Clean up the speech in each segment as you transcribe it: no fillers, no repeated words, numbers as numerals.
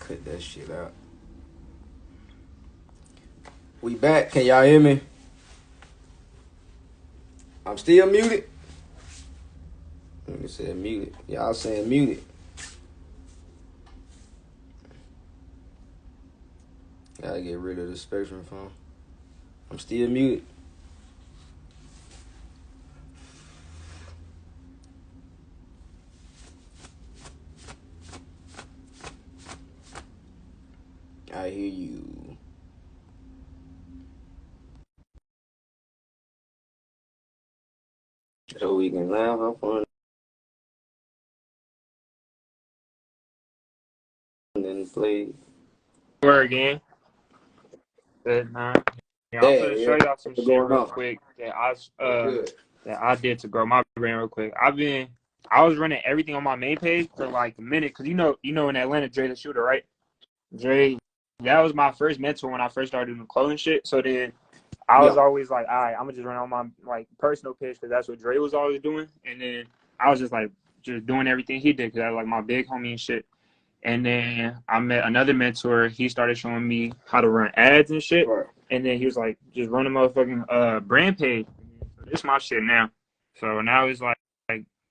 Cut that shit out. We back. Can y'all hear me? I'm still muted. Nigga said muted. Y'all saying muted. Gotta get rid of the Spectrum phone. I'm still muted. I hear you. So we can laugh up on and then play. Word again. Good man. Yeah, I'm gonna show y'all some What's shit going real on? quick Good. that I did to grow my brand real quick. I was running everything on my main page for like a minute because you know in Atlanta Dre the Shooter, right? Dre, that was my first mentor when I first started doing clothing shit. So then I was Yeah. always like, all right, I'm gonna just run on my like personal page because that's what Dre was always doing. And then I was just like just doing everything he did because I was like my big homie and shit. And then I met another mentor. He started showing me how to run ads and shit. Right. And then he was like, just run a motherfucking brand page. So this is my shit now. So now it's like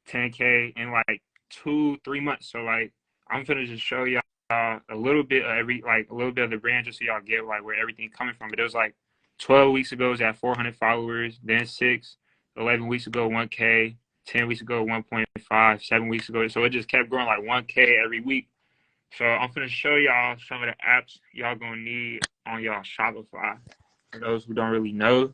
10K in like 2-3 months. So like I'm finna just show y'all a little bit of a little bit of the brand just so y'all get like where everything's coming from. But it was like 12 weeks ago it was at 400 followers, then 11 weeks ago 1K, 10 weeks ago 1.5, 7 weeks ago. So it just kept growing like 1K every week. So I'm gonna show y'all some of the apps y'all gonna need on y'all Shopify. For those who don't really know.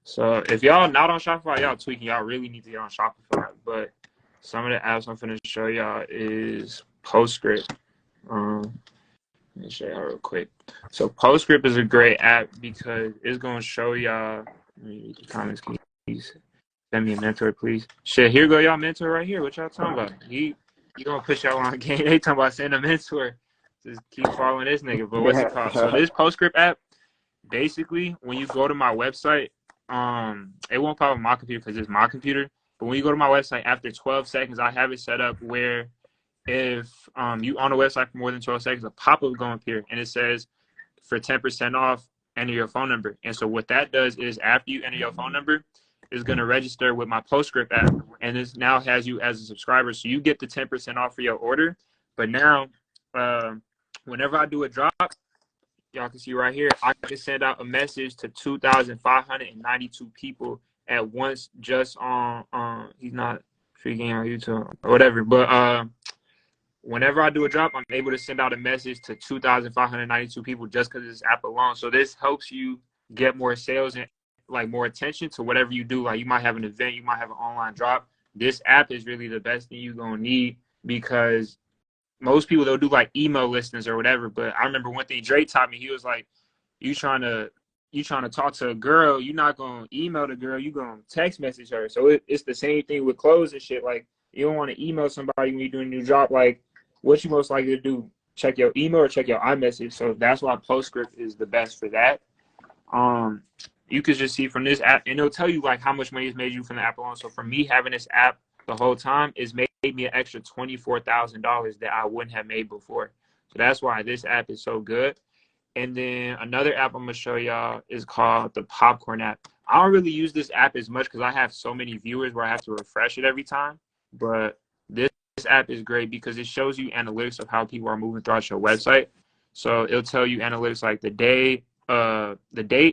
So if y'all not on Shopify, y'all tweaking. Y'all really need to get on Shopify. But some of the apps I'm gonna show y'all is PostScript. Let me show y'all real quick. So PostScript is a great app because it's gonna show y'all. Let me read the comments. Can you send me a mentor, please? Shit, here go y'all mentor right here. What y'all talking about? He gonna push y'all on the game. They talking about sending a mentor. Just keep following this nigga. But what's it called? So this PostScript app, basically, when you go to my website, it won't pop on my computer because it's my computer. But when you go to my website, after 12 seconds, I have it set up where if you on the website for more than 12 seconds, a pop-up will go appear and it says for 10% off, enter your phone number. And so what that does is after you enter your phone number, it's going to register with my PostScript app, and this now has you as a subscriber. So you get the 10% off for your order. But now, whenever I do a drop, y'all can see right here, I can send out a message to 2,592 people at once just on, he's not freaking on YouTube or whatever. But whenever I do a drop, I'm able to send out a message to 2,592 people just because of this app alone. So this helps you get more sales and like more attention to whatever you do. Like you might have an event, you might have an online drop. This app is really the best thing you're gonna need because most people they'll do like email listings or whatever. But I remember one thing Drake taught me. He was like, you trying to talk to a girl, you're not gonna email the girl, you gonna text message her. So it's the same thing with clothes and shit. Like you don't want to email somebody when you're doing a new drop. Like what you most likely to do, check your email or check your iMessage. So that's why PostScript is the best for that. You could just see from this app, and it'll tell you like how much money it's made you from the app alone. So for me having this app the whole time, it's made me an extra $24,000 that I wouldn't have made before. So that's why this app is so good. And then another app I'm gonna show y'all is called the Popcorn app. I don't really use this app as much because I have so many viewers where I have to refresh it every time. But this app is great because it shows you analytics of how people are moving throughout your website. So it'll tell you analytics like the date.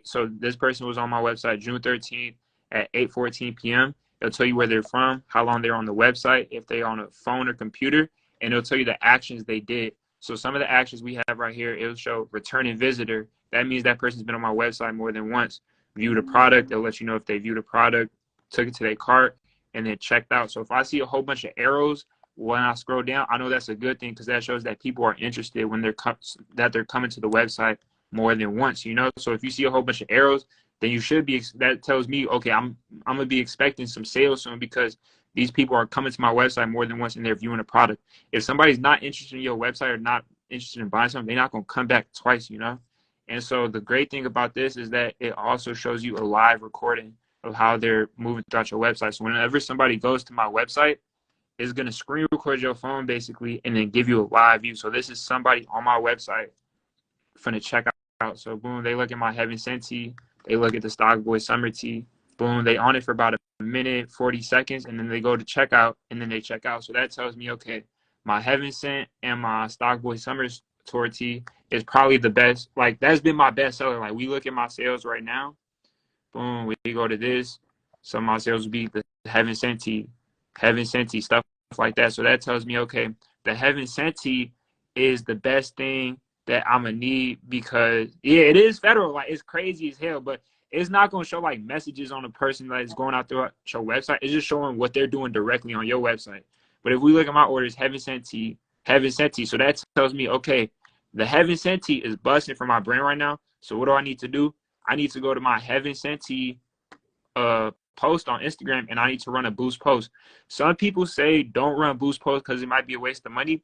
So this person was on my website June 13th at 8:14 p.m. It'll tell you where they're from, how long they're on the website, if they're on a phone or computer, and it'll tell you the actions they did. So some of the actions we have right here, it'll show returning visitor. That means that person's been on my website more than once. View the product, it'll let you know if they viewed the product, took it to their cart, and then checked out. So if I see a whole bunch of arrows when I scroll down, I know that's a good thing because that shows that people are interested when they're coming to the website more than once, you know? So if you see a whole bunch of arrows, then you should be, that tells me, okay, I'm going to be expecting some sales soon because these people are coming to my website more than once and they're viewing a product. If somebody's not interested in your website or not interested in buying something, they're not going to come back twice, you know? And so the great thing about this is that it also shows you a live recording of how they're moving throughout your website. So whenever somebody goes to my website, is going to screen record your phone basically and then give you a live view. So this is somebody on my website from the checkout. So boom, they look at my Heaven Sent tee. They look at the Stockboy Summer tee. Boom, they on it for about a minute, 40 seconds, and then they go to checkout, and then they check out. So that tells me, okay, my Heaven Sent and my Stockboy Summer Tour tee is probably the best. Like, that's been my best seller. Like, we look at my sales right now. Boom, we go to this. Some of my sales would be the Heaven Sent tee, stuff like that. So that tells me, okay, the Heaven Sent tee is the best thing that I'm gonna need, because yeah, it is federal. Like, it's crazy as hell, but it's not gonna show like messages on a person that is going out through your website. It's just showing what they're doing directly on your website. But if we look at my orders, Heaven Sent tee. So that tells me, okay, the Heaven Sent tee is busting for my brand right now. So what do I need to do? I need to go to my Heaven Sent tee post on Instagram, and I need to run a boost post. Some people say don't run boost post because it might be a waste of money.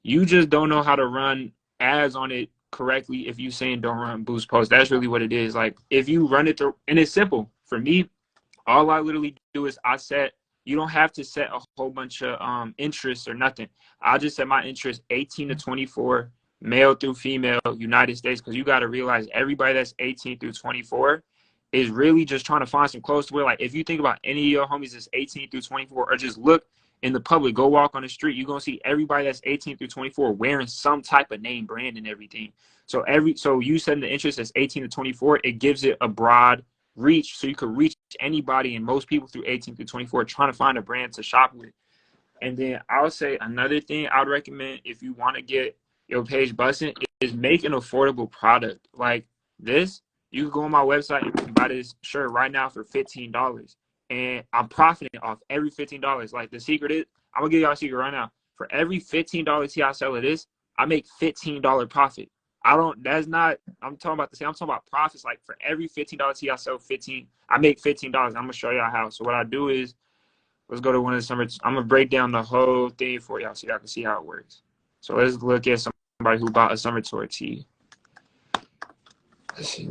You just don't know how to run ads on it correctly if you saying don't run boost post. That's really what it is. Like, if you run it through, and it's simple. For me, all I literally do is you don't have to set a whole bunch of interests or nothing. I just set my interest 18 to 24, male through female, United States, because you got to realize everybody that's 18 through 24 is really just trying to find some clothes to wear. Like, if you think about any of your homies that's 18 through 24, or just look in the public, go walk on the street, you're going to see everybody that's 18 through 24 wearing some type of name brand and everything. So you setting the interest as 18 to 24, it gives it a broad reach, so you could reach anybody, and most people through 18 through 24 trying to find a brand to shop with. And then I'll say another thing I would recommend if you want to get your page busting is make an affordable product. Like this, you can go on my website and buy this shirt right now for $15. And I'm profiting off every $15. Like, the secret is, I'm gonna give y'all a secret right now. For every $15 tee I sell of this, I make $15 profit. I'm talking about profits. Like, for every $15 tee I sell I make $15. I'm gonna show y'all how. So what I do is, let's go to one of the summer. I'm gonna break down the whole thing for y'all so y'all can see how it works. So let's look at somebody who bought a Summer Tour tee. Let's see.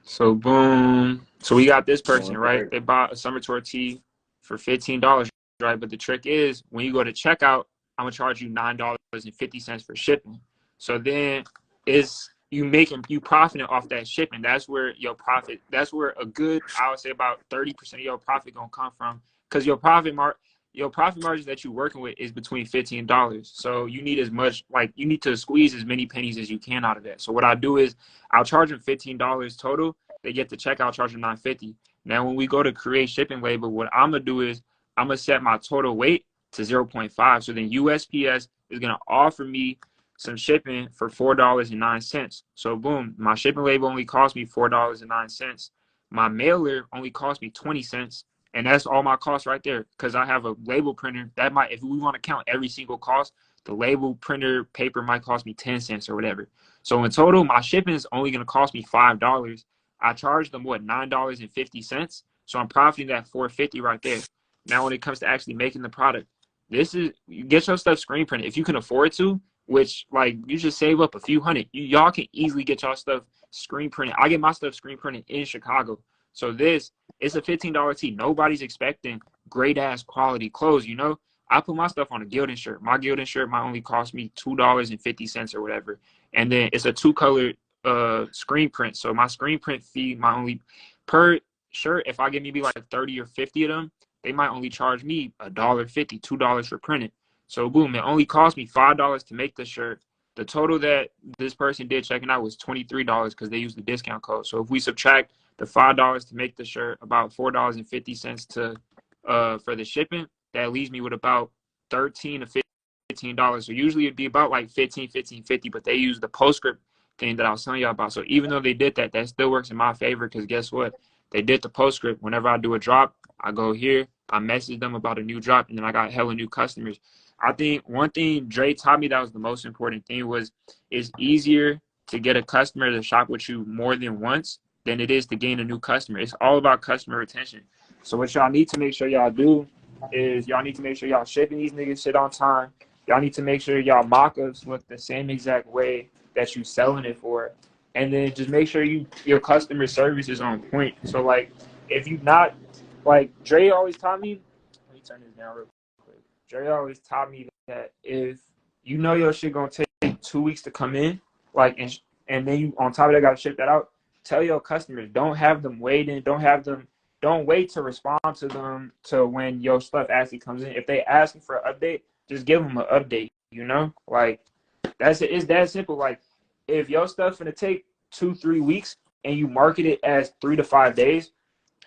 So boom. So we got this person, right? They bought a Summer Tour tee for $15, right? But the trick is, when you go to checkout, I'm gonna charge you $9.50 for shipping. So then you profiting off that shipping. That's where a good, I would say about 30% of your profit gonna come from, because your profit margins that you're working with is between $50 and $10. So you need you need to squeeze as many pennies as you can out of that. So what I do is, I'll charge them $15 total. They get the checkout, charge them $9.50. Now, when we go to create shipping label, what I'm gonna do is, I'm gonna set my total weight to 0.5. So then USPS is gonna offer me some shipping for $4.09. So boom, my shipping label only cost me $4.09. My mailer only cost me 20 cents. And that's all my costs right there, because I have a label printer that might, if we want to count every single cost, the label printer paper might cost me 10 cents or whatever. So in total, my shipping is only going to cost me $5. I charge them $9.50. So I'm profiting that $4.50 right there. Now, when it comes to actually making the product, you get your stuff screen printed if you can afford to, which, like, you just save up a few hundred. Y'all can easily get y'all stuff screen printed. I get my stuff screen printed in Chicago. So it's a $15 tee. Nobody's expecting great ass quality clothes, you know? I put my stuff on a Gildan shirt. My Gildan shirt might only cost me $2.50 or whatever. And then it's a 2-color screen print. So my screen print fee might only, per shirt, if I get maybe like 30 or 50 of them, they might only charge me $1.50, $2 for printing. So boom, it only cost me $5 to make the shirt. The total that this person did checking out was $23 because they used the discount code. So if we subtract the $5 to make the shirt, about $4.50 for the shipping, that leaves me with about $13 to $15. So usually it'd be about like $15.50, but they use the postscript thing that I was telling y'all about. So even though they did that, that still works in my favor, because guess what? They did the postscript. Whenever I do a drop, I go here, I message them about a new drop, and then I got hella new customers. I think one thing Dre taught me that was the most important thing was, it's easier to get a customer to shop with you more than once than it is to gain a new customer. It's all about customer retention. So what y'all need to make sure y'all do is, y'all need to make sure y'all shipping these niggas shit on time. Y'all need to make sure y'all mock-ups look the same exact way that you selling it for. And then just make sure your customer service is on point. So like, if you not, like Dre always taught me, me turn this down real quick. Dre always taught me that if you know your shit gonna take 2 weeks to come in, like, and then you on top of that gotta ship that out. Tell your customers, don't have them waiting. Don't wait to respond to them to when your stuff actually comes in. If they asking for an update, just give them an update. You know, like that's it. It's that simple. Like if your stuff's gonna take 2-3 weeks and you market it as 3 to 5 days,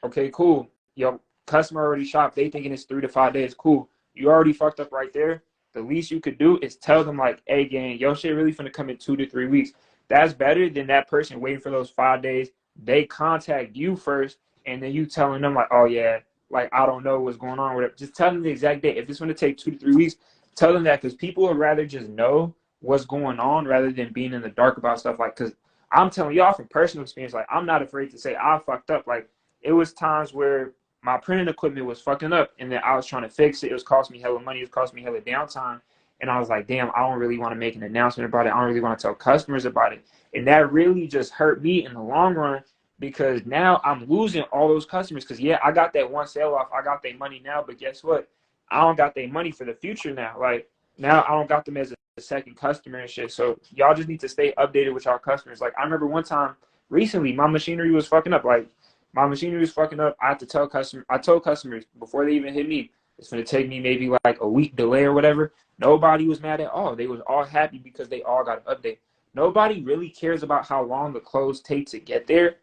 okay, cool. Your customer already shopped. They thinking it's 3 to 5 days. Cool. You already fucked up right there. The least you could do is tell them like, hey, gang, your shit really finna come in 2 to 3 weeks. That's better than that person waiting for those 5 days. They contact you first, and then you telling them like, oh yeah, like I don't know what's going on with it. Just tell them the exact date. If it's gonna take 2 to 3 weeks, tell them that, because people would rather just know what's going on rather than being in the dark about stuff. Like, because I'm telling y'all from personal experience, like I'm not afraid to say I fucked up. Like it was times where my printing equipment was fucking up and then I was trying to fix it. It was costing me hella money. It was costing me hella downtime. And I was like, damn, I don't really want to make an announcement about it. I don't really want to tell customers about it. And that really just hurt me in the long run, because now I'm losing all those customers. Because, yeah, I got that one sale off. I got their money now. But guess what? I don't got their money for the future now. Like, now I don't got them as a second customer and shit. So y'all just need to stay updated with y'all customers. Like, I remember one time recently, my machinery was fucking up. Like, my machinery was fucking up. I had to tell customers. I told customers before they even hit me, it's going to take me maybe like a week delay or whatever. Nobody was mad at all. They was all happy because they all got an update. Nobody really cares about how long the clothes take to get there.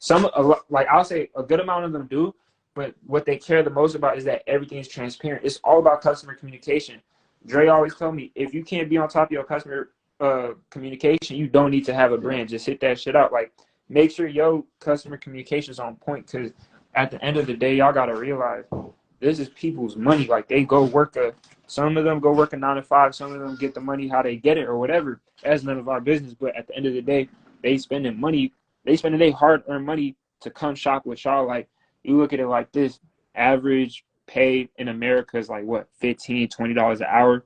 Like I'll say a good amount of them do, but what they care the most about is that everything's transparent. It's all about customer communication. Dre always told me, if you can't be on top of your customer communication, you don't need to have a brand. Just hit that shit out. Like, make sure your customer communication is on point, because at the end of the day, y'all got to realize this is people's money. Like, they go work some of them go work a 9 to 5. Some of them get the money how they get it or whatever. That's none of our business. But at the end of the day, they spending money. They spending their hard-earned money to come shop with y'all. Like, you look at it like this. Average pay in America is like, what, $15, $20 an hour?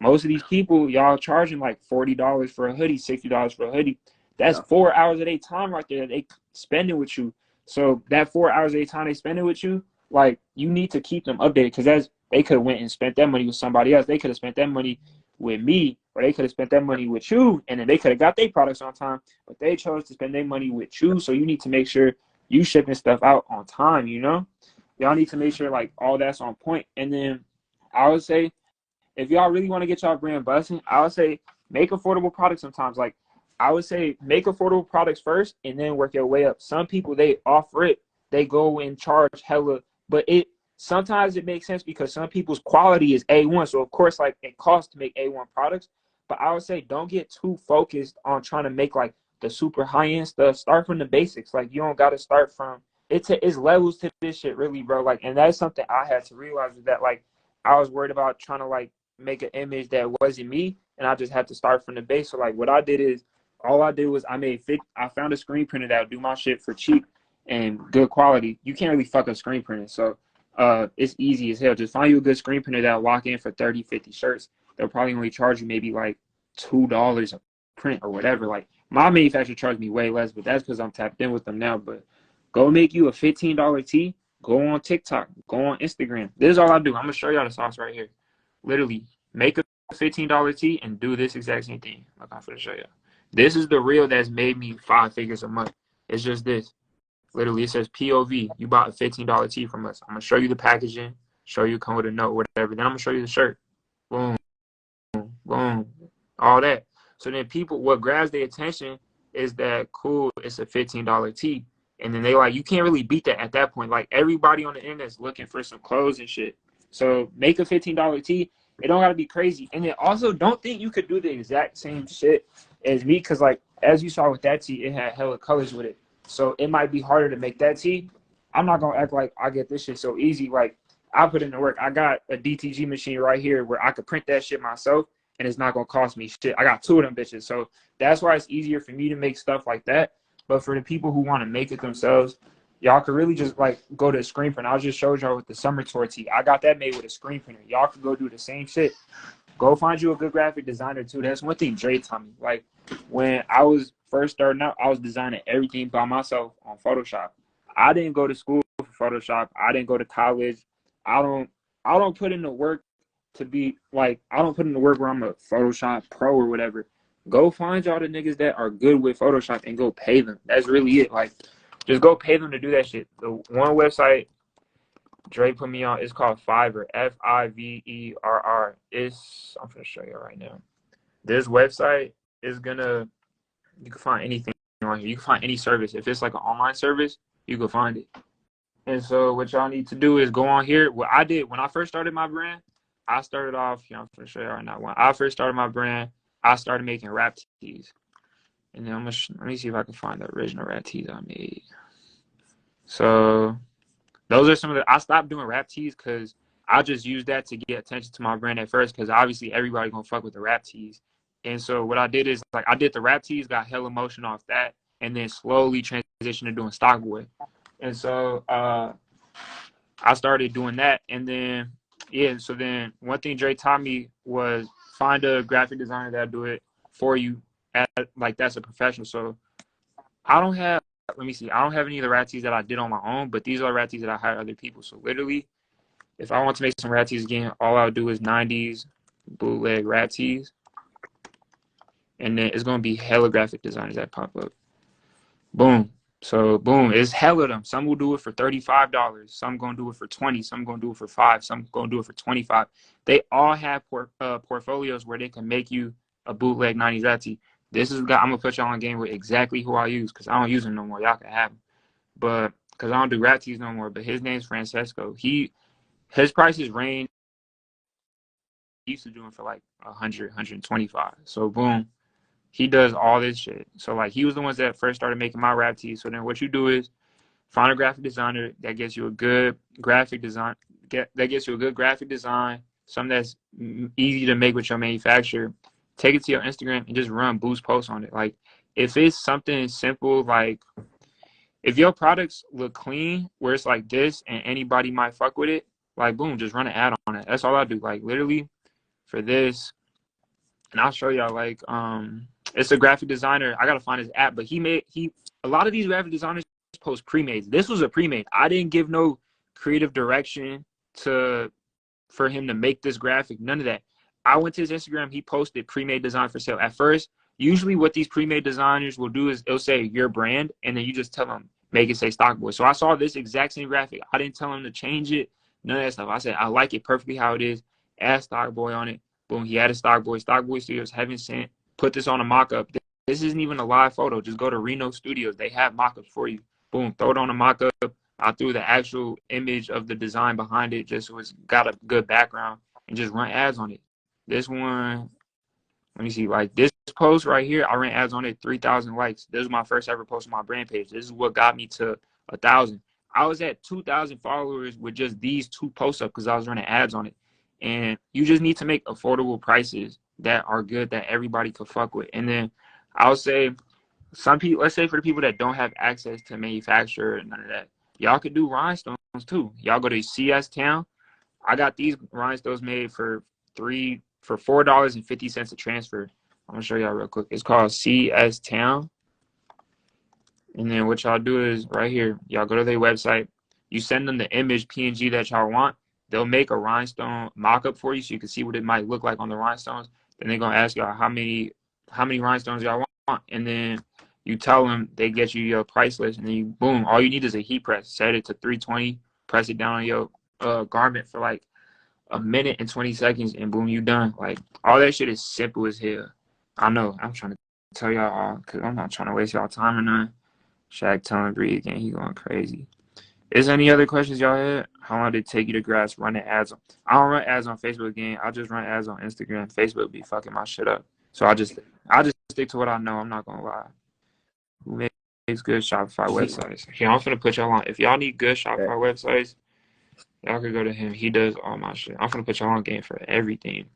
Most of these people, y'all charging like $40 for a hoodie, $60 for a hoodie. That's 4 hours of their time right there that they spending with you. So that 4 hours of their time they spending with you, like, you need to keep them updated, because they could have went and spent that money with somebody else. They could have spent that money with me, or they could have spent that money with you, and then they could have got their products on time, but they chose to spend their money with you. So you need to make sure you shipping stuff out on time, you know? Y'all need to make sure, like, all that's on point. And then I would say, if y'all really want to get y'all brand busting, I would say make affordable products sometimes. Like, I would say make affordable products first and then work your way up. Some people, they offer it. They go and charge hella, but sometimes it makes sense because some people's quality is A1. So, of course, like, it costs to make A1 products. But I would say don't get too focused on trying to make, like, the super high-end stuff. Start from the basics. Like, you don't got to start from – it's levels to this shit, really, bro. Like, and that's something I had to realize, is that, like, I was worried about trying to, like, make an image that wasn't me, and I just had to start from the base. So, like, what I did is, all I did was I found a screen printer that would do my shit for cheap and good quality. You can't really fuck up screen printing. So it's easy as hell. Just find you a good screen printer that'll lock in for 30, 50 shirts. They'll probably only charge you maybe like $2 a print or whatever. Like, my manufacturer charged me way less, but that's because I'm tapped in with them now. But go make you a $15 tee. Go on TikTok. Go on Instagram. This is all I do. I'm going to show y'all the sauce right here. Literally, make a $15 tee and do this exact same thing. Like, I'm going to show y'all. This is the reel that's made me 5 figures a month. It's just this. Literally, it says POV. You bought a $15 tee from us. I'm going to show you the packaging, show you come with a note, whatever. Then I'm going to show you the shirt. Boom, boom, all that. So then people, what grabs their attention is that, cool, it's a $15 tee. And then they like, you can't really beat that at that point. Like, everybody on the internet is looking for some clothes and shit. So make a $15 tee. It don't got to be crazy. And then also, don't think you could do the exact same shit as me, because, like, as you saw with that tee, it had hella colors with it. So it might be harder to make that tee. I'm not going to act like I get this shit so easy. Like, I put in the work. I got a DTG machine right here where I could print that shit myself, and it's not going to cost me shit. I got 2 of them bitches. So that's why it's easier for me to make stuff like that. But for the people who want to make it themselves, y'all could really just, like, go to a screen printer. I just showed y'all with the Summer Tour tee. I got that made with a screen printer. Y'all could go do the same shit. Go find you a good graphic designer, too. That's one thing Dre taught me. Like, when I was first starting out, I was designing everything by myself on Photoshop. I didn't go to school for Photoshop. I didn't go to college. I I don't put in the work to be like, I don't put in the work where I'm a Photoshop pro or whatever. Go find y'all the niggas that are good with Photoshop and go pay them. That's really it. Like, just go pay them to do that shit. The one website Dre put me on is called Fiverr, Fiverr. I'm gonna show you right now. This website is gonna, you can find anything on here. You can find any service. If it's like an online service, you can find it. And so what y'all need to do is go on here. What I did when I first started my brand, I started off, I'm gonna show you right now. When I first started my brand, I started making rap tees. And then let me see if I can find the original rap tees I made. So those are some of the, I stopped doing rap tees because I just used that to get attention to my brand at first, because obviously everybody gonna fuck with the rap tees. And so what I did is, like, I did the rap tees, got hella motion off that, and then slowly transitioned to doing Stock Boy. And so I started doing that. And then, yeah, so then one thing Dre taught me was find a graphic designer that'll do it for you, like that's a professional. So I don't have, let me see, I don't have any of the rat tees that I did on my own, but these are rat tees that I hired other people. So literally, if I want to make some rat tees again, all I'll do is 90s bootleg rat tees. And then it's going to be hella graphic designers that pop up. Boom. So boom, it's hella them. Some will do it for $35. Some going to do it for 20. Some going to do it for 5. Some going to do it for 25. They all have portfolios where they can make you a bootleg 90s rat tee. This is, I'm going to put y'all on game with exactly who I use, because I don't use them no more. Y'all can have them. But, because I don't do rat tees no more. But his name's Francesco. His prices range. He used to do them for like 100, 125. So boom. He does all this shit. So like, he was the ones that first started making my rap tees. So then what you do is find a graphic designer that gets you a good graphic design, something that's easy to make with your manufacturer. Take it to your Instagram and just run boost posts on it. Like, if it's something simple, like if your products look clean where it's like this and anybody might fuck with it, like boom, just run an ad on it. That's all I do. Like literally for this, and I'll show y'all, like, it's a graphic designer. I gotta find his app, but a lot of these graphic designers post pre-mades. This was a pre-made. I didn't give no creative direction for him to make this graphic. None of that. I went to his Instagram. He posted pre-made design for sale. At first, usually what these pre-made designers will do is they'll say your brand, and then you just tell them, make it say Stock Boy. So I saw this exact same graphic. I didn't tell him to change it. None of that stuff. I said, I like it perfectly how it is. Add Stock Boy on it. Boom, he had a Stock Boy. Stock Boy Studios, Heaven Sent, put this on a mock-up. This isn't even a live photo. Just go to Reno Studios. They have mock-ups for you. Boom, throw it on a mock-up. I threw the actual image of the design behind it just so it's got a good background, and just run ads on it. This one, let me see, like this post right here, I ran ads on it, 3,000 likes. This was my first ever post on my brand page. This is what got me to 1,000. I was at 2,000 followers with just these 2 posts up because I was running ads on it. And you just need to make affordable prices that are good, that everybody could fuck with. And then I would say some people, let's say for the people that don't have access to manufacturer and none of that, y'all could do rhinestones too. Y'all go to CS Town. I got these rhinestones made for $4.50 a transfer. I'm gonna show y'all real quick. It's called CS Town. And then what y'all do is right here, y'all go to their website. You send them the image PNG that y'all want. They'll make a rhinestone mock-up for you so you can see what it might look like on the rhinestones. Then they're going to ask y'all how many rhinestones y'all want. And then you tell them, they get you your price list. And then you, boom, all you need is a heat press. Set it to 320, press it down on your garment for like a minute and 20 seconds, and boom, you done. Like, all that shit is simple as hell. I know. I'm trying to tell y'all all because I'm not trying to waste y'all time or nothing. Shaq telling Bree again, he going crazy. Is there any other questions y'all had? How long did it take you to grasp running ads on? I don't run ads on Facebook again. I just run ads on Instagram. Facebook be fucking my shit up. So I just stick to what I know. I'm not gonna lie. Who makes good Shopify websites? Here, I'm finna put y'all on. If y'all need good Shopify websites, y'all could go to him. He does all my shit. I'm finna put y'all on game for everything.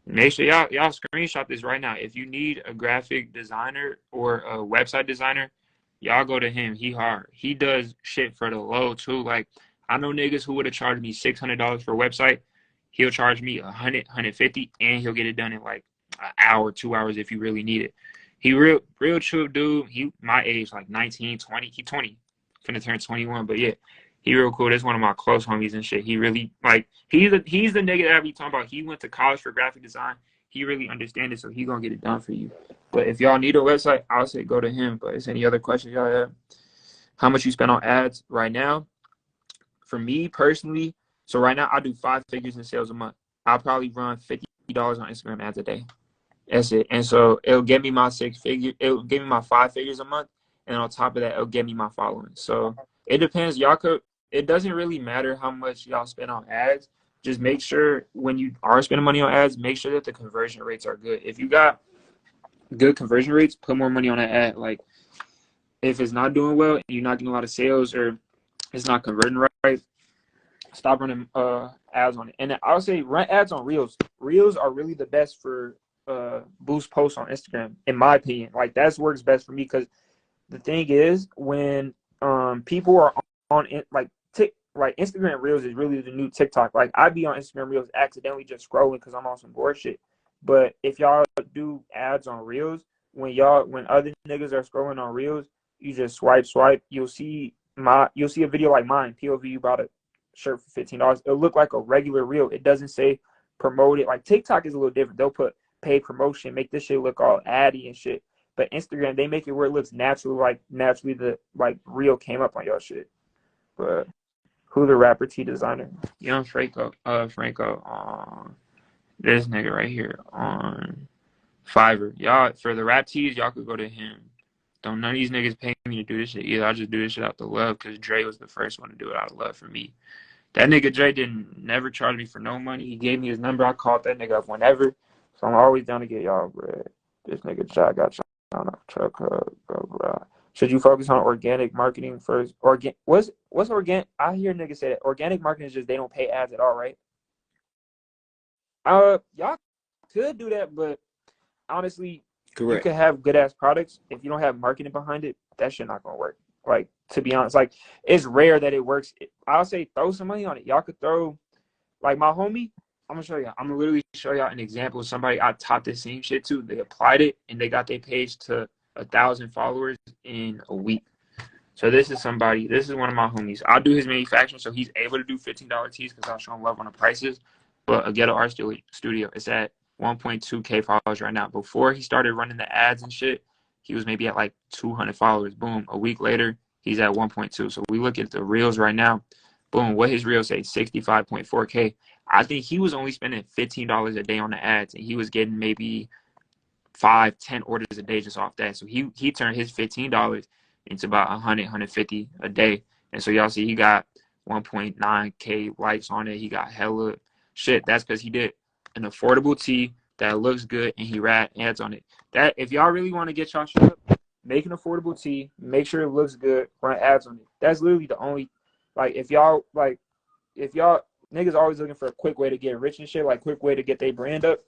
Make sure y'all screenshot this right now. If you need a graphic designer or a website designer, y'all go to him. He hard. He does shit for the low too. Like, I know niggas who would have charged me $600 for a website. He'll charge me $100, $150, and he'll get it done in like an hour, 2 hours if you really need it. He real chill dude. He my age, like 19, 20. He 20. Finna turn 21, but yeah. He real cool. That's one of my close homies and shit. He really like he's the nigga that I be talking about. He went to college for graphic design. He really understands it, so he gonna get it done for you. But if y'all need a website, I'll say go to him. But is any other questions y'all have? How much you spend on ads right now? For me personally, so right now I do 5 figures in sales a month. I'll probably run $50 on Instagram ads a day. That's it. And so it'll get me my 6 figure. It'll give me my 5 figures a month, and on top of that, it'll get me my following. So it depends. Y'all could. It doesn't really matter how much y'all spend on ads. Just make sure when you are spending money on ads, make sure that the conversion rates are good. If you got good conversion rates, put more money on that ad. Like if it's not doing well and you're not getting a lot of sales or it's not converting right, stop running ads on it. And I would say run ads on Reels. Reels are really the best for boost posts on Instagram, in my opinion. Like that's works best for me because the thing is when people are on it, like Instagram Reels is really the new TikTok. Like I be on Instagram Reels accidentally just scrolling because I'm on some bullshit. But if y'all do ads on Reels, when other niggas are scrolling on Reels, you just swipe. You'll see a video like mine. POV, you bought a shirt for $15. It'll look like a regular reel. It doesn't say promote it. Like TikTok is a little different. They'll put paid promotion, make this shit look all addy and shit. But Instagram, they make it where it looks natural, like naturally the like reel came up on y'all shit. But who the rapper T designer? Young Franco. This nigga right here on Fiverr. Y'all for the rap tees, y'all could go to him. Don't none of these niggas pay me to do this shit either. I just do this shit out the love because Dre was the first one to do it out of love for me. That nigga Dre never charge me for no money. He gave me his number. I called that nigga up whenever. So I'm always down to get y'all bread. This nigga Jack got y'all on a truck. Blah, blah. Should you focus on organic marketing first? What's organic? I hear niggas say that organic marketing is just they don't pay ads at all, right? Y'all could do that, but honestly, Correct. you could have good ass products. If you don't have marketing behind it, that shit not gonna work. Like to be honest, like it's rare that it works. I'll say throw some money on it. Y'all could throw, like my homie. I'm gonna show you. I'm gonna literally show y'all an example of somebody I taught the same shit to. They applied it and they got their page to 1,000 followers in a week. So this is one of my homies. I'll do his manufacturing, so he's able to do $15 tees because I'll show him love on the prices. But a Ghetto Art Studio, it's at 1.2K followers right now. Before he started running the ads and shit, he was maybe at like 200 followers. Boom. A week later, he's at 1.2. So we look at the reels right now. Boom. What his reels say, 65.4K. I think he was only spending $15 a day on the ads, and he was getting maybe 5-10 orders a day just off that. So he turned his $15 into about 100, 150 a day. And so y'all see he got 1.9K likes on it. He got hella shit. That's because he did an affordable tee that looks good and he ran ads on it. That if y'all really want to get y'all shit up, make an affordable tee, make sure it looks good, run ads on it. That's literally the only, like if y'all niggas always looking for a quick way to get rich and shit, like quick way to get their brand up.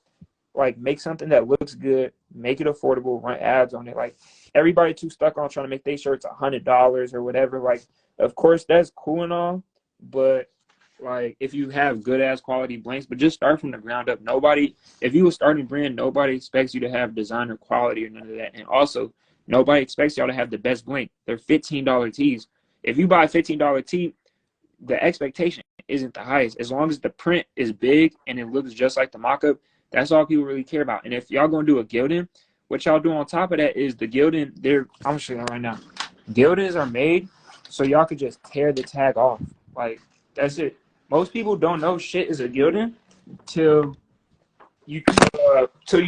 Like make something that looks good, make it affordable, run ads on it. Like everybody too stuck on trying to make their shirts $100 or whatever. Like of course that's cool and all, but like if you have good ass quality blanks, but just start from the ground up. If you a starting brand, nobody expects you to have designer quality or none of that. And also nobody expects y'all to have the best blank. They're $15 tees. If you buy a $15 tee, the expectation isn't the highest. As long as the print is big and it looks just like the mock-up, that's all people really care about. And if y'all gonna do a Gildan, what y'all do on top of that is the Gildan, I'm gonna show you right now. Gildans are made so y'all could just tear the tag off. Like that's it. Most people don't know shit is a Gildan till you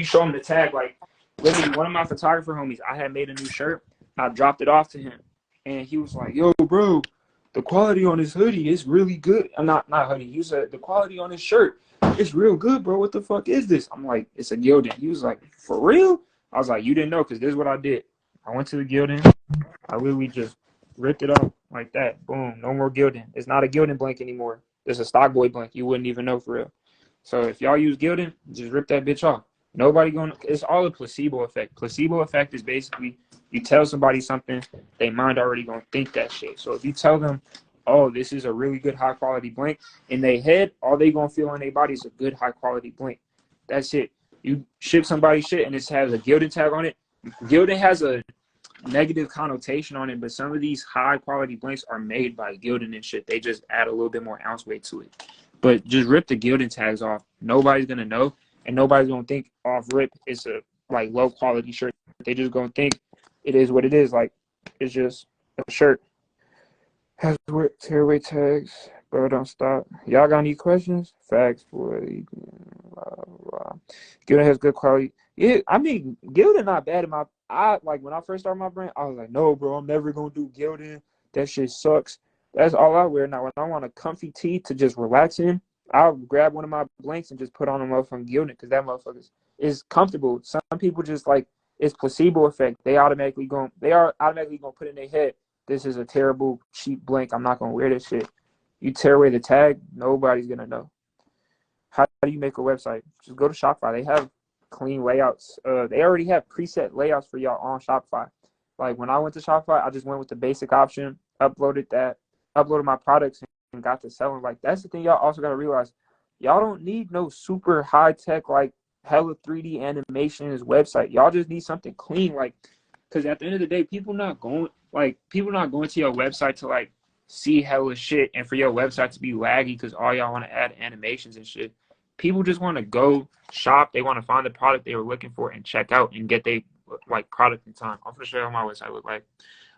show them the tag. Like literally, one of my photographer homies, I had made a new shirt. I dropped it off to him, and he was like, "Yo, bro, the quality on this hoodie is really good." I'm not hoodie. He said the quality on his shirt, it's real good, bro. What the fuck is this? I'm like, it's a Gildan. He was like, for real? I was like, you didn't know, because this is what I did. I went to the Gildan. I literally just ripped it off like that. Boom. No more Gildan. It's not a Gildan blank anymore. It's a stock boy blank. You wouldn't even know for real. So if y'all use Gildan, just rip that bitch off. It's all a placebo effect. Placebo effect is basically you tell somebody something, they mind already gonna think that shit. So if you tell them, oh, this is a really good high quality blank, in their head, all they gonna feel on their body is a good high quality blank. That's it. You ship somebody shit and it has a Gildan tag on it. Gildan has a negative connotation on it, but some of these high quality blanks are made by Gildan and shit. They just add a little bit more ounce weight to it. But just rip the Gildan tags off. Nobody's gonna know, and nobody's gonna think off rip it's a like low quality shirt. They just gonna think it is what it is. Like it's just a shirt. Has tearaway tags, bro. Don't stop. Y'all got any questions? Facts, boy. Gildan has good quality. Yeah, I mean Gildan not bad in my. I like when I first started my brand, I was like, no, bro, I'm never gonna do Gildan. That shit sucks. That's all I wear now. When I want a comfy tee to just relax in, I'll grab one of my blanks and just put on a motherfucking Gildan because that motherfucker is comfortable. Some people just like it's placebo effect. They are automatically gonna put in their head, this is a terrible cheap blank. I'm not gonna wear this shit. You tear away the tag, nobody's gonna know. How do you make a website? Just go to Shopify. They have clean layouts. They already have preset layouts for y'all on Shopify. Like when I went to Shopify, I just went with the basic option, uploaded my products and got to selling. Like that's the thing y'all also gotta realize. Y'all don't need no super high tech like hella 3D animations website. Y'all just need something clean, like because at the end of the day, people not going to your website to like see hella shit and for your website to be laggy because all y'all want to add animations and shit. People just want to go shop. They want to find the product they were looking for and check out and get they like product in time. I'm gonna show you what my website look like.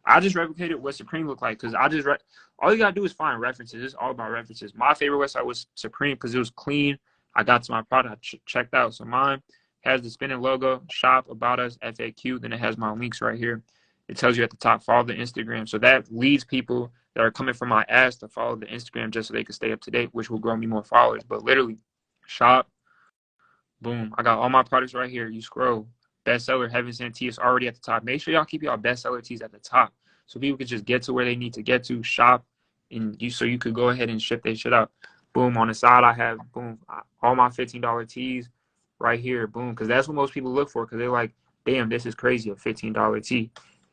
I just replicated what Supreme looked like because all you gotta do is find references. It's all about references. My favorite website was Supreme because it was clean. I got to my product, I checked out. So mine has the spinning logo, shop, about us, FAQ. Then it has my links right here. It tells you at the top, follow the Instagram. So that leads people that are coming from my ads to follow the Instagram just so they can stay up to date, which will grow me more followers. But literally, shop, boom. I got all my products right here. You scroll. Bestseller, Heaven Sent Tea is already at the top. Make sure y'all keep y'all bestseller teas at the top so people can just get to where they need to get to, shop, and so you could go ahead and ship their shit out. Boom. On the side, I have, boom, all my $15 teas right here. Boom. Because that's what most people look for because they're like, damn, this is crazy, a $15 tee.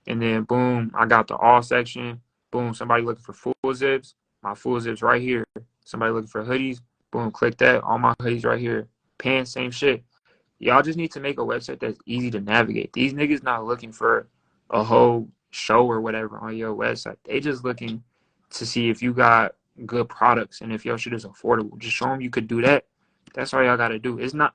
And then, boom, I got the all section. Boom, somebody looking for full zips. My full zips right here. Somebody looking for hoodies. Boom, click that. All my hoodies right here. Pants, same shit. Y'all just need to make a website that's easy to navigate. These niggas not looking for a whole show or whatever on your website. They just looking to see if you got good products and if your shit is affordable. Just show them you could do that. That's all y'all got to do. It's not,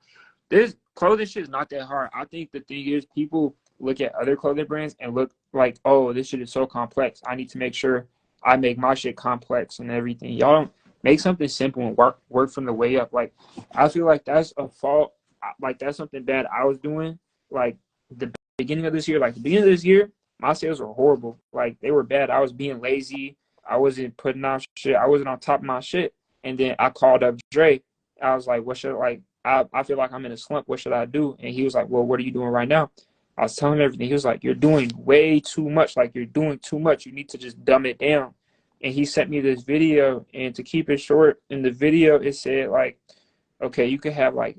this clothing shit is not that hard. I think the thing is people look at other clothing brands and look like, oh, this shit is so complex. I need to make sure I make my shit complex and everything. Y'all don't make something simple and work from the way up. Like, I feel like that's a fault. Like, that's something bad I was doing. Like, the beginning of this year, my sales were horrible. Like, they were bad. I was being lazy. I wasn't putting out shit. I wasn't on top of my shit. And then I called up Dre. I was like, what should, like, I feel like I'm in a slump. What should I do? And he was like, well, what are you doing right now? I was telling him everything. He was like, you're doing way too much. Like, you're doing too much. You need to just dumb it down. And he sent me this video. And to keep it short, in the video, it said, like, okay, you could have, like,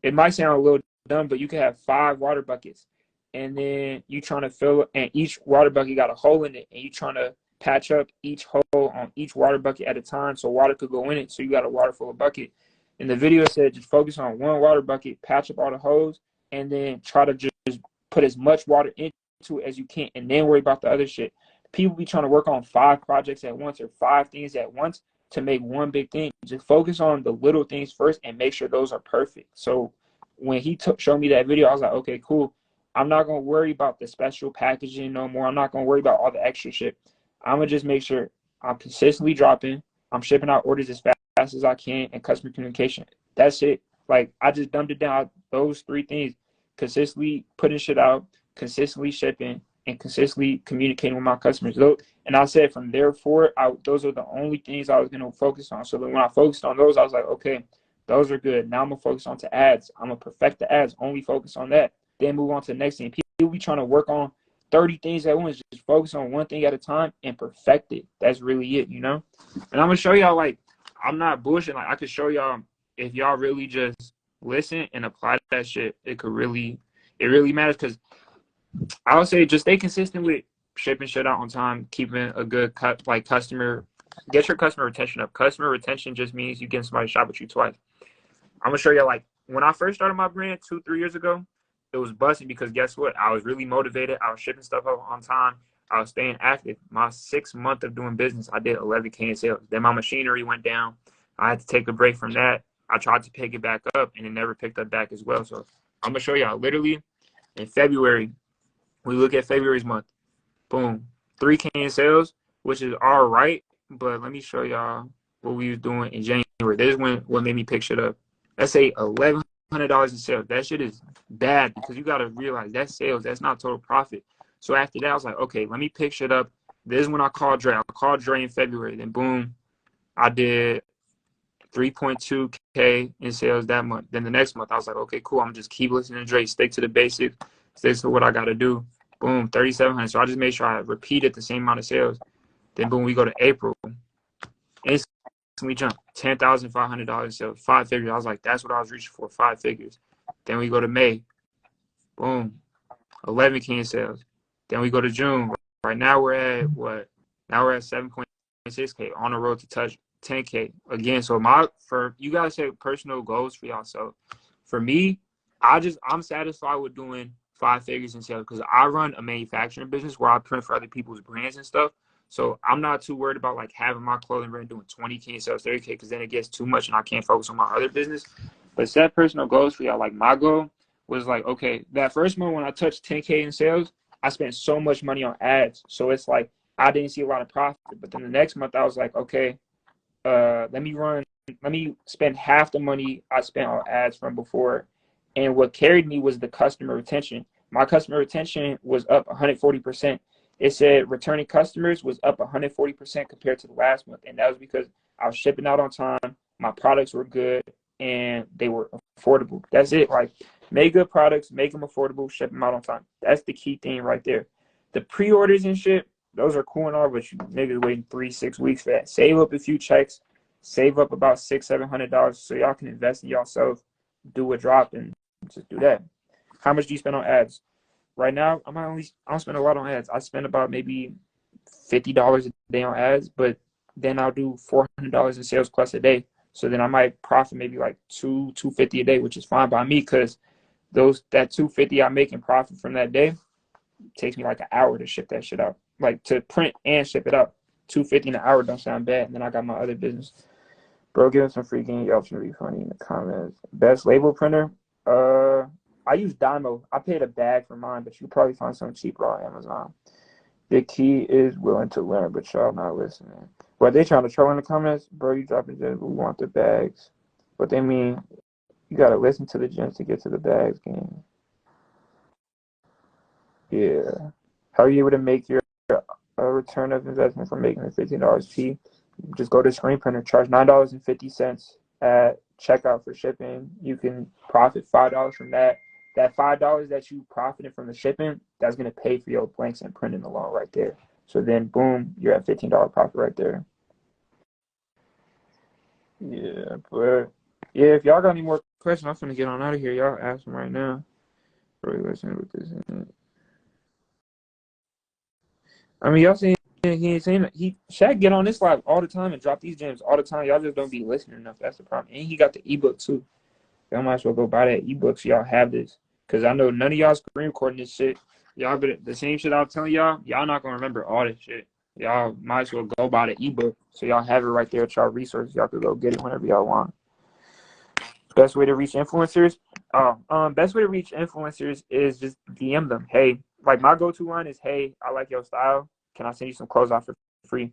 it might sound a little dumb, but you could have 5 water buckets. And then you trying to fill it, and each water bucket got a hole in it. And you trying to patch up each hole on each water bucket at a time so water could go in it. So you got a water full of bucket. And the video said just focus on one water bucket, patch up all the holes, and then try to just put as much water into it as you can, and then worry about the other shit. People be trying to work on 5 projects at once or 5 things at once to make one big thing. Just focus on the little things first and make sure those are perfect. So when he showed me that video, I was like, okay, cool. I'm not going to worry about the special packaging no more. I'm not going to worry about all the extra shit. I'm going to just make sure I'm consistently dropping. I'm shipping out orders as fast as I can, and customer communication. That's it. Like, I just dumbed it down. Those 3 things: consistently putting shit out, consistently shipping, and consistently communicating with my customers. And I said from there forward, those are the only things I was going to focus on. So then when I focused on those, I was like, okay, those are good. Now I'm going to focus on to ads. I'm going to perfect the ads, only focus on that. Then move on to the next thing. People be trying to work on 30 things at once. Just focus on one thing at a time and perfect it. That's really it, you know? And I'm going to show y'all, like, I'm not bullshitting. Like, I could show y'all, if y'all really just listen and apply that shit, it really matters. Because I would say just stay consistent with shipping shit out on time, keeping a good customer, get your customer retention up. Customer retention just means you get somebody to shop with you twice. I'm going to show you, like, when I first started my brand 2-3 years ago, it was busting because guess what? I was really motivated. I was shipping stuff up on time. I was staying active. My 6 month of doing business, I did 11K in sales. Then my machinery went down. I had to take a break from that. I tried to pick it back up, and it never picked up back as well. So I'm gonna show y'all. Literally in February, we look at February's month. Boom, 3K in sales, which is all right. But let me show y'all what we was doing in January. This is what made me pick shit up. Let's say $1,100 in sales. That shit is bad because you gotta realize that's sales. That's not total profit. So after that, I was like, okay, let me pick shit up. This is when I called Dre. I called Dre in February. Then boom, I did 3.2K in sales that month. Then the next month, I was like, okay, cool. I'm just keep listening to Dre, stick to the basics, stick to what I got to do. Boom, 3,700. So I just made sure I repeated the same amount of sales. Then boom, we go to April. Instantly jump $10,500 in sales, 5 figures. I was like, that's what I was reaching for, 5 figures. Then we go to May. Boom, 11K in sales. Then we go to June. Right now we're at what? Now we're at 7.6K on the road to touch 10K again. So you guys set personal goals for y'all. So for me, I'm satisfied with doing 5 figures in sales because I run a manufacturing business where I print for other people's brands and stuff. So I'm not too worried about like having my clothing brand doing 20K in sales, 30K, because then it gets too much and I can't focus on my other business. But set personal goals for y'all. Like my goal was like, okay, that first month when I touched 10K in sales, I spent so much money on ads. So it's like I didn't see a lot of profit. But then the next month I was like, okay, let me spend half the money I spent on ads from before. And what carried me was the customer retention. My customer retention was up 140%. It said returning customers was up 140% compared to the last month. And that was because I was shipping out on time, my products were good, and they were affordable. That's it. Like, make good products, make them affordable, ship them out on time. That's the key thing right there. The pre-orders and shit, those are cool and all, but you niggas waiting 3-6 weeks for that. Save up a few checks, save up about $600-$700 so y'all can invest in yourself, do a drop, and just do that. How much do you spend on ads? Right now, I don't spend a lot on ads. I spend about maybe $50 a day on ads, but then I'll do $400 in sales plus a day. So then I might profit maybe like $250 a day, which is fine by me because that $250 I make in profit from that day takes me like an hour to ship that shit out. Like to print and ship it out. $250 an hour don't sound bad. And then I got my other business. Bro, give him some free game. Y'all should be funny in the comments. Best label printer? I use Dymo. I paid a bag for mine, but you can probably find something cheaper on Amazon. The key is willing to learn, but y'all not listening. What they trying to troll in the comments? Bro, you dropping gems, we want the bags. But they mean you gotta listen to the gems to get to the bags game. Yeah. How are you able to make your return of investment from making the $15 P? Just go to screen printer, charge $9.50 at checkout for shipping. You can profit $5 from that. That $5 that you profited from the shipping, that's gonna pay for your blanks and printing alone right there. So then boom, you're at $15 profit right there. Yeah, but yeah, if y'all got any more questions, I'm gonna get on out of here. Y'all ask them right now. Really listen with this in it. I mean, y'all saying he ain't saying that. Shaq get on this live all the time and drop these gems all the time. Y'all just don't be listening enough. That's the problem. And he got the ebook too. Y'all might as well go buy that ebook so y'all have this. Cause I know none of y'all screen recording this shit. Y'all but the same shit I was telling y'all not gonna remember all this shit. Y'all might as well go buy the ebook so y'all have it right there at y'all resources. Y'all could go get it whenever y'all want. Best way to reach influencers? Best way to reach influencers is just DM them. Hey, like my go-to line is, hey, I like your style. Can I send you some clothes out for free?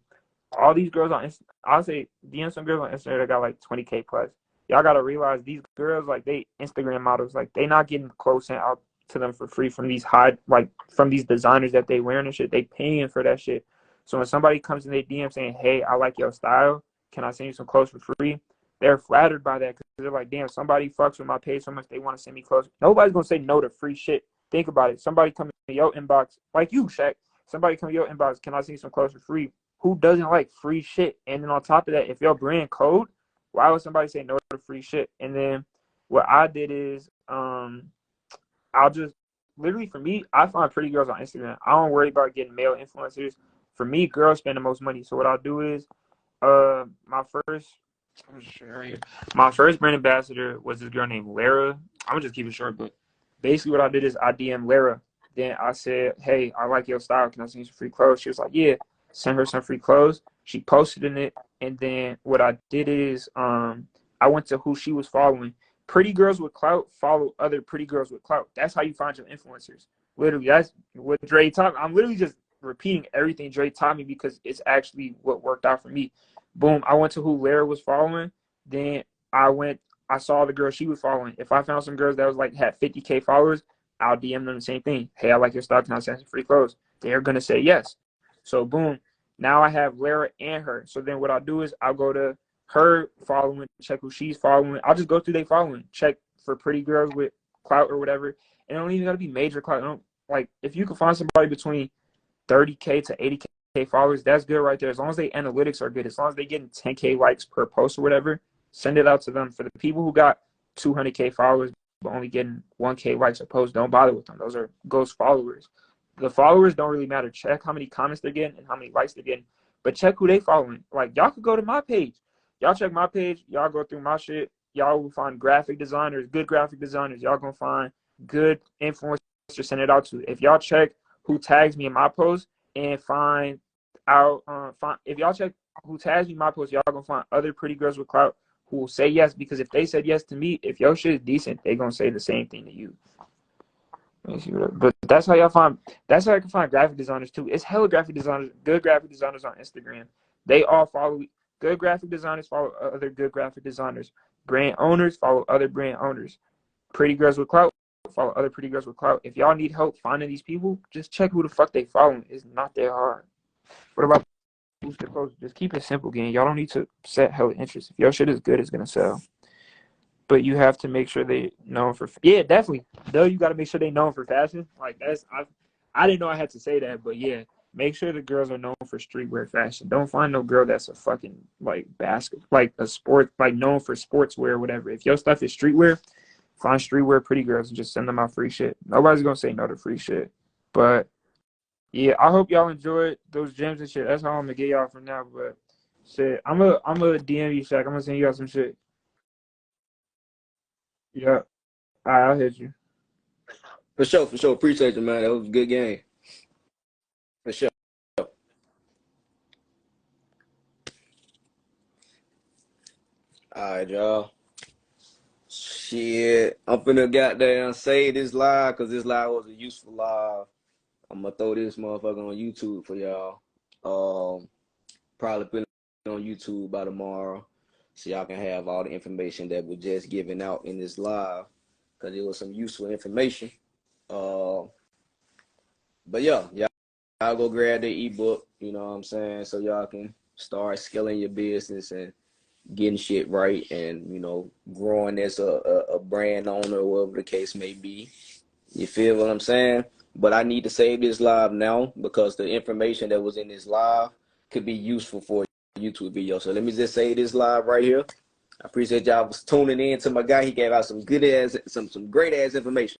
All these girls on I'll say DM some girls on Instagram that got like 20K plus. Y'all gotta realize these girls, like, they Instagram models, like, they not getting clothes sent out to them for free from these from these designers that they wearing and shit. They paying for that shit. So when somebody comes in their DM saying, hey, I like your style, can I send you some clothes for free? They're flattered by that because they're like, damn, somebody fucks with my page so much they want to send me clothes. Nobody's gonna say no to free shit. Think about it. Somebody come in your inbox, like you, Shaq. Somebody come in your inbox, can I send you some clothes for free? Who doesn't like free shit? And then on top of that, if your brand code, why would somebody say no to free shit? And then what I did is, I'll just literally, for me, I find pretty girls on Instagram. I don't worry about getting male influencers. For me, girls spend the most money. So what I'll do is, my first brand ambassador was this girl named Lara. I'm gonna just keep it short, but basically what I did is I DM'd Lara. Then I said, hey, I like your style. Can I send you some free clothes? She was like, yeah. Send her some free clothes. She posted in it. And then what I did is I went to who she was following. Pretty girls with clout follow other pretty girls with clout. That's how you find your influencers. Literally, that's what Dre taught me. I'm literally just repeating everything Dre taught me because it's actually what worked out for me. Boom. I went to who Lara was following. Then I saw the girl she was following. If I found some girls that was like had 50K followers, I'll DM them the same thing. Hey, I like your style. Can I send some free clothes? They're gonna say yes. So boom. Now I have Lara and her. So then what I'll do is I'll go to her following, check who she's following. I'll just go through their following, check for pretty girls with clout or whatever. And it don't even gotta be major clout. Like if you can find somebody between 30K to 80K followers, that's good right there. As long as their analytics are good, as long as they're getting 10K likes per post or whatever, send it out to them. For the people who got 200K followers but only getting 1K likes a post, don't bother with them. Those are ghost followers. The followers don't really matter. Check how many comments they're getting and how many likes they're getting, but check who they following. Like y'all could go to my page. Y'all check my page. Y'all go through my shit. Y'all will find graphic designers, good graphic designers. Y'all gonna find good influencers to send it out to. If y'all check who tags me in my post and find out, if y'all check who tags me in my post, y'all gonna find other pretty girls with clout who will say yes, because if they said yes to me, if your shit is decent, they gonna say the same thing to you. But that's how y'all find. That's how I can find graphic designers too. It's hella graphic designers, good graphic designers on Instagram. They all follow good graphic designers, follow other good graphic designers. Brand owners follow other brand owners. Pretty girls with clout follow other pretty girls with clout. If y'all need help finding these people, just check who the fuck they following. It's not that hard. What about booster posts? Just keep it simple, gang. Y'all don't need to set hella interest. If your shit is good, it's gonna sell. But you have to make sure they known for definitely. Though you got to make sure they known for fashion. Like I didn't know I had to say that, but yeah, make sure the girls are known for streetwear fashion. Don't find no girl that's a fucking like like a sport, like known for sportswear or whatever. If your stuff is streetwear, find streetwear pretty girls and just send them out free shit. Nobody's gonna say no to free shit. But yeah, I hope y'all enjoyed those gems and shit. That's how I'm gonna get y'all from now. But shit, I'm a DM you, Shaq. I'm gonna send you out some shit. Yeah. All right, I'll hit you. For sure, for sure. Appreciate you, man. That was a good game. For sure. All right, y'all. Shit. I'm finna goddamn say this live because this live was a useful live. I'm gonna throw this motherfucker on YouTube for y'all. Probably put it on YouTube by tomorrow so y'all can have all the information that was just given out in this live because it was some useful information. But yeah, y'all go grab the ebook, you know what I'm saying, so y'all can start scaling your business and getting shit right and, you know, growing as a brand owner or whatever the case may be. You feel what I'm saying? But I need to save this live now because the information that was in this live could be useful for a YouTube video. So let me just save this live right here. I appreciate y'all tuning in to my guy. He gave out some good ass, some great ass information.